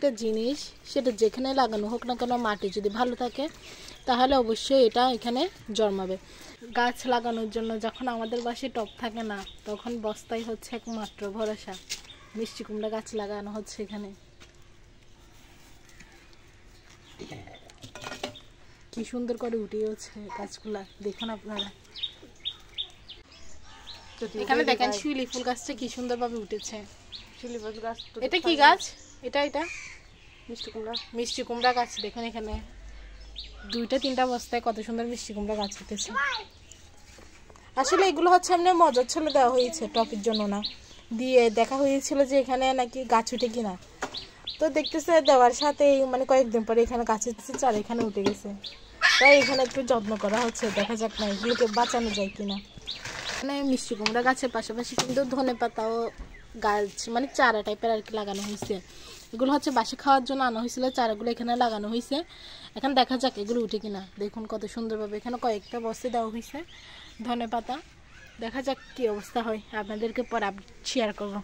একটা জিনিস সেটা যেখানে লাগানো হোক না কেন মাটি যদি ভালো থাকে তাহলে অবশ্যই এটা এখানে জন্মাবে। গাছ লাগানোর জন্য যখন আমাদের বাসায় টব থাকে না তখন বস্তাই হচ্ছে একমাত্র ভরসা। মিষ্টি কুমড়া গাছ লাগানো হচ্ছে এখানে। কি সুন্দর করে উঠেছে গাছগুলা, দেখুন আপনারা। এখানে দেখেন শিউলি ফুল গাছটা কি সুন্দরভাবে উঠেছে। শিউলি ফুল গাছ এটা কি গাছ? এটা মিষ্টি কুমড়া গাছ। দেখুন এখানে 2-3টা বস্তায় কত সুন্দর মিষ্টি কুমড়া গাছ উঠেছে। আসলে এগুলো হচ্ছে এমনি মজার ছলে দেওয়া হয়েছে, টপের জন্য না। দিয়ে দেখা হয়েছিল যে এখানে নাকি গাছ উঠে কিনা, তো দেখতেছে দেওয়ার সাথে মানে কয়েকদিন পরে এখানে গাছের চারা এখানে উঠে গেছে। তাই এখানে একটু যত্ন করা হচ্ছে, দেখা যাক না এগুলোকে বাঁচানো যায় কিনা। মানে মিষ্টি কুমড়া গাছের পাশাপাশি কিন্তু ধনেপাতাও গাছ মানে চারা টাইপের আর কি লাগানো হয়েছে। এগুলো হচ্ছে বাসে খাওয়ার জন্য আনা হয়েছিল, চারাগুলো এখানে লাগানো হয়েছে। এখন দেখা যাক এগুলো উঠে কিনা। দেখুন কত সুন্দরভাবে এখানে কয়েকটা বস্তা দেওয়া হয়েছে ধনেপাতা। দেখা যাক কি অবস্থা হয়, আপনাদেরকে পরে শেয়ার করবো।